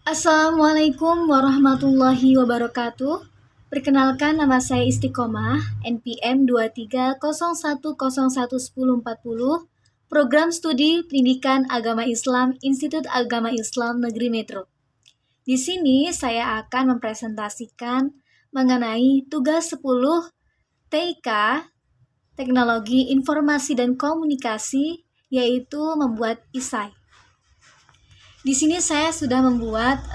Assalamualaikum warahmatullahi wabarakatuh. Perkenalkan, nama saya Istiqomah, NPM 2301011040, Program Studi Pendidikan Agama Islam Institut Agama Islam Negeri Metro. Di sini saya akan mempresentasikan mengenai tugas 10 TIK, Teknologi Informasi dan Komunikasi, yaitu membuat isai. Di sini saya sudah membuat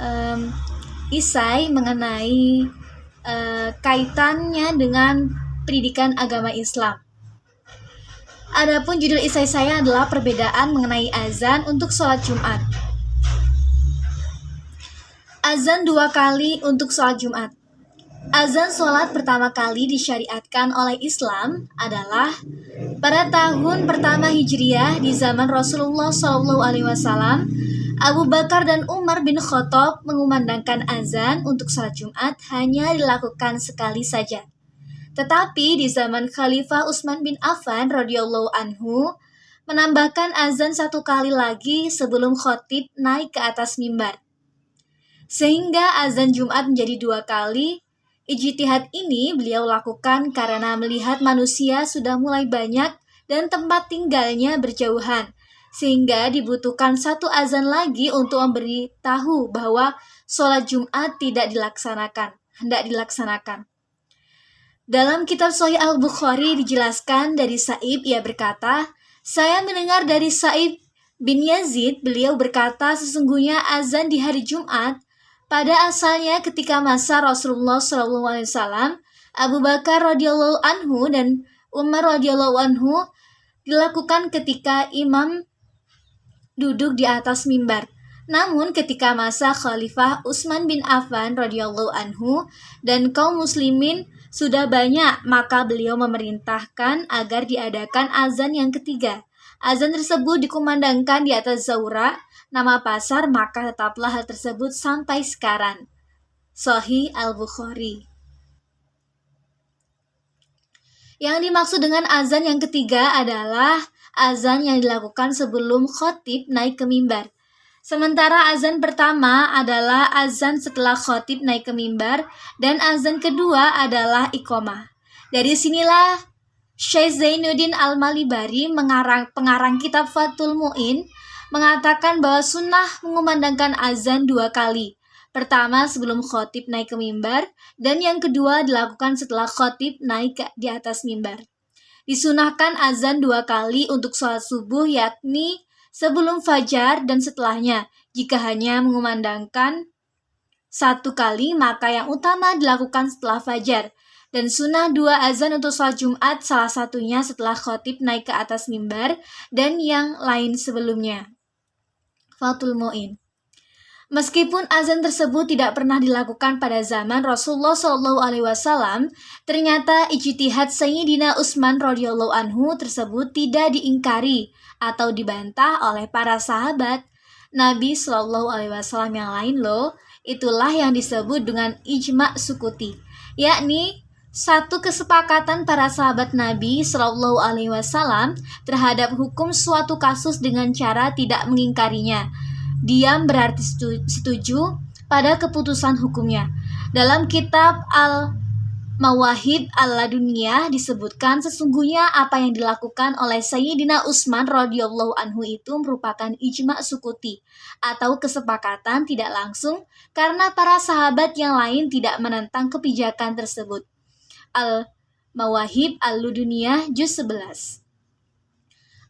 isai mengenai kaitannya dengan pendidikan agama Islam. Adapun judul isai saya adalah perbedaan mengenai azan untuk sholat Jumat. Azan 2 kali untuk sholat Jumat. Azan sholat pertama kali disyariatkan oleh Islam adalah pada tahun pertama Hijriah di zaman Rasulullah SAW. Abu Bakar dan Umar bin Khattab mengumandangkan azan untuk salat Jumat hanya dilakukan sekali saja. Tetapi di zaman Khalifah Utsman bin Affan radhiyallahu anhu menambahkan azan 1 kali lagi sebelum khatib naik ke atas mimbar. Sehingga azan Jumat menjadi 2 kali. Ijtihad ini beliau lakukan karena melihat manusia sudah mulai banyak dan tempat tinggalnya berjauhan, sehingga dibutuhkan 1 azan lagi untuk memberitahu bahwa sholat Jumat hendak dilaksanakan. Dalam kitab Sahih Al-Bukhari dijelaskan dari Sa'ib, ia berkata, saya mendengar dari Sa'ib bin Yazid, beliau berkata, sesungguhnya azan di hari Jumat pada asalnya ketika masa Rasulullah SAW, Abu Bakar radhiyallahu anhu dan Umar radhiyallahu anhu dilakukan ketika imam duduk di atas mimbar. Namun ketika masa Khalifah Utsman bin Affan radhiyallahu anhu dan kaum muslimin sudah banyak, maka beliau memerintahkan agar diadakan azan yang ketiga. Azan tersebut dikumandangkan di atas Zaura, nama pasar, maka tetaplah hal tersebut sampai sekarang. Sahih Al-Bukhari. Yang dimaksud dengan azan yang ketiga adalah azan yang dilakukan sebelum khatib naik ke mimbar. Sementara azan pertama adalah azan setelah khatib naik ke mimbar dan azan kedua adalah iqamah. Dari sinilah Syekh Zainuddin Al-Malibari, pengarang kitab Fathul Mu'in, mengatakan bahwa sunnah mengumandangkan azan 2 kali. Pertama sebelum khatib naik ke mimbar dan yang kedua dilakukan setelah khatib naik di atas mimbar. Disunahkan azan 2 kali untuk sholat subuh, yakni sebelum fajar dan setelahnya. Jika hanya mengumandangkan 1 kali, maka yang utama dilakukan setelah fajar. Dan sunnah 2 azan untuk sholat Jumat, salah satunya setelah khatib naik ke atas mimbar dan yang lain sebelumnya. Fathul Mu'in. Meskipun azan tersebut tidak pernah dilakukan pada zaman Rasulullah SAW, ternyata ijtihad Sayyidina Utsman radhiyallahu anhu tersebut tidak diingkari atau dibantah oleh para sahabat Nabi SAW yang lain loh. Itulah yang disebut dengan ijma' sukuti, yakni satu kesepakatan para sahabat Nabi SAW terhadap hukum suatu kasus dengan cara tidak mengingkarinya. Diam berarti setuju pada keputusan hukumnya. Dalam kitab Al-Mawahib Al-Laduniyah disebutkan sesungguhnya apa yang dilakukan oleh Sayyidina Utsman radhiyallahu anhu itu merupakan ijma' sukuti atau kesepakatan tidak langsung karena para sahabat yang lain tidak menentang kebijakan tersebut. Al-Mawahib Al-Laduniyah juz 11.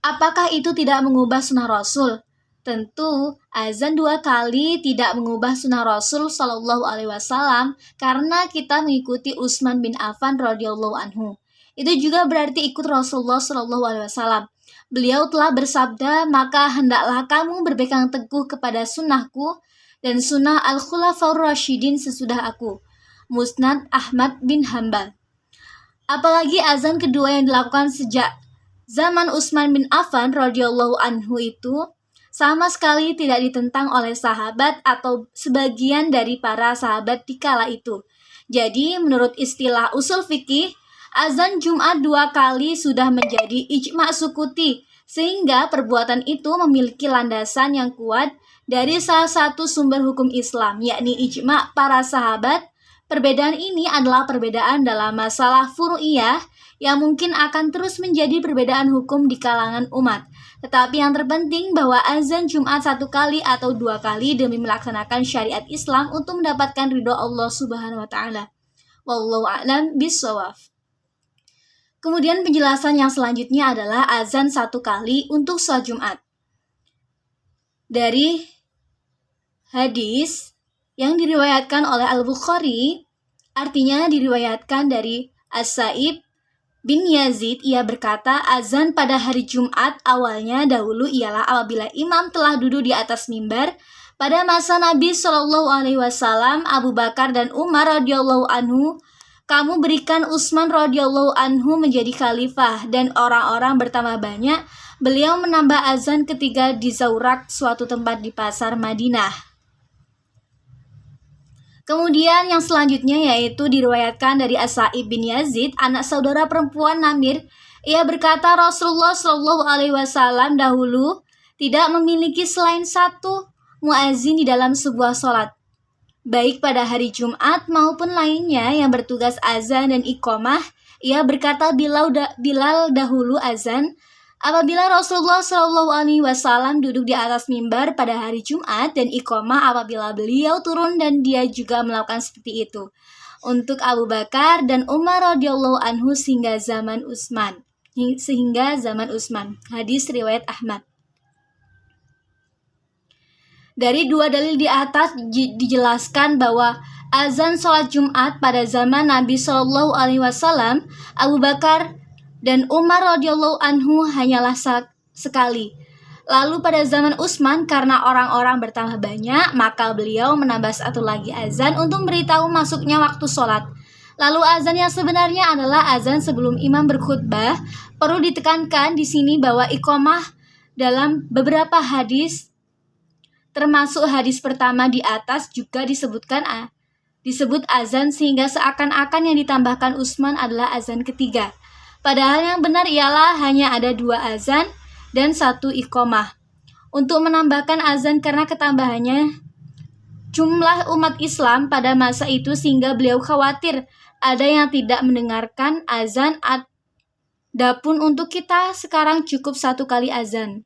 Apakah itu tidak mengubah sunnah Rasul? Tentu, azan 2 kali tidak mengubah sunnah Rasul SAW karena kita mengikuti Utsman bin Affan radhiyallahu anhu. Itu juga berarti ikut Rasulullah SAW. Beliau telah bersabda, maka hendaklah kamu berpegang teguh kepada sunnahku dan sunnah al-khulafaur rasyidin sesudah aku. Musnad Ahmad bin Hanbal. Apalagi azan kedua yang dilakukan sejak zaman Utsman bin Affan radhiyallahu anhu itu sama sekali tidak ditentang oleh sahabat atau sebagian dari para sahabat di kala itu. Jadi menurut istilah usul fikih, azan Jumat 2 kali sudah menjadi ijma' sukuti, sehingga perbuatan itu memiliki landasan yang kuat dari salah satu sumber hukum Islam, yakni ijma' para sahabat. Perbedaan ini adalah perbedaan dalam masalah furu'iyah yang mungkin akan terus menjadi perbedaan hukum di kalangan umat. Tetapi yang terpenting bahwa azan Jumat 1 kali atau 2 kali demi melaksanakan syariat Islam untuk mendapatkan ridho Allah Subhanahu wa taala. Wallahu a'lam bishawab. Kemudian penjelasan yang selanjutnya adalah azan 1 kali untuk sholat Jumat. Dari hadis yang diriwayatkan oleh Al-Bukhari, artinya diriwayatkan dari As-Sa'ib bin Yazid, ia berkata, azan pada hari Jumat awalnya dahulu ialah apabila imam telah duduk di atas mimbar. Pada masa Nabi Shallallahu Alaihi Wasallam, Abu Bakar dan Umar radhiyallahu anhu, kamu berikan Utsman radhiyallahu anhu menjadi khalifah, dan orang-orang bertambah banyak. Beliau menambah azan ketiga di Zaurak, suatu tempat di pasar Madinah. Kemudian yang selanjutnya yaitu diriwayatkan dari As-Sa'ib bin Yazid, anak saudara perempuan Namir. Ia berkata, Rasulullah Shallallahu Alaihi Wasallam dahulu tidak memiliki selain satu muazin di dalam sebuah sholat, baik pada hari Jumat maupun lainnya yang bertugas azan dan iqomah. Ia berkata, Bilal dahulu azan apabila Rasulullah Shallallahu Alaihi Wasallam duduk di atas mimbar pada hari Jumat, dan iqomah apabila beliau turun, dan dia juga melakukan seperti itu untuk Abu Bakar dan Umar radhiyallahu anhu sehingga zaman Utsman. Hadis riwayat Ahmad. Dari dua dalil di atas dijelaskan bahwa azan sholat Jumat pada zaman Nabi Shallallahu Alaihi Wasallam, Abu Bakar dan Umar radhiyallahu anhu hanyalah sekali. Lalu pada zaman Utsman, karena orang-orang bertambah banyak, maka beliau menambah satu lagi azan untuk memberitahu masuknya waktu sholat. Lalu azan yang sebenarnya adalah azan sebelum imam berkhutbah. Perlu ditekankan di sini bahwa iqomah dalam beberapa hadis, termasuk hadis pertama di atas, juga disebut azan, sehingga seakan-akan yang ditambahkan Utsman adalah azan ketiga. Padahal yang benar ialah hanya ada 2 azan dan 1 iqomah. Untuk menambahkan azan karena ketambahannya jumlah umat Islam pada masa itu, sehingga beliau khawatir ada yang tidak mendengarkan azan. Adapun untuk kita sekarang cukup 1 kali azan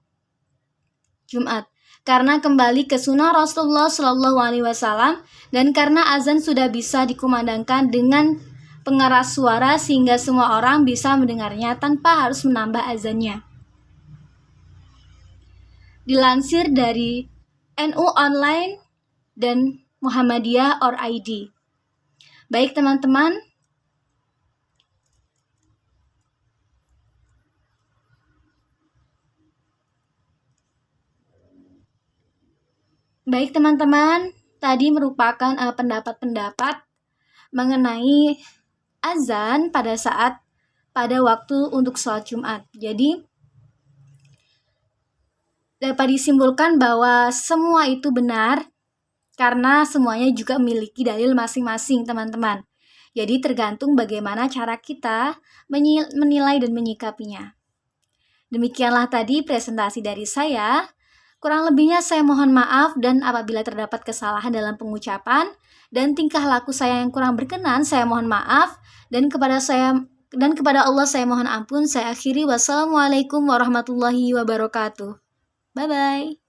Jumat, karena kembali ke sunnah Rasulullah Shallallahu Alaihi Wasallam, dan karena azan sudah bisa dikumandangkan dengan pengeras suara sehingga semua orang bisa mendengarnya tanpa harus menambah azannya. Dilansir dari NU Online dan Muhammadiyah.id. Baik teman-teman, tadi merupakan pendapat-pendapat mengenai azan pada waktu untuk sholat Jumat. Jadi dapat disimpulkan bahwa semua itu benar karena semuanya juga memiliki dalil masing-masing, teman-teman. Jadi tergantung bagaimana cara kita menilai dan menyikapinya. Demikianlah tadi presentasi dari saya. Kurang lebihnya saya mohon maaf, dan apabila terdapat kesalahan dalam pengucapan dan tingkah laku saya yang kurang berkenan, saya mohon maaf, dan kepada Allah saya mohon ampun. Saya akhiri, wassalamualaikum warahmatullahi wabarakatuh. Bye bye.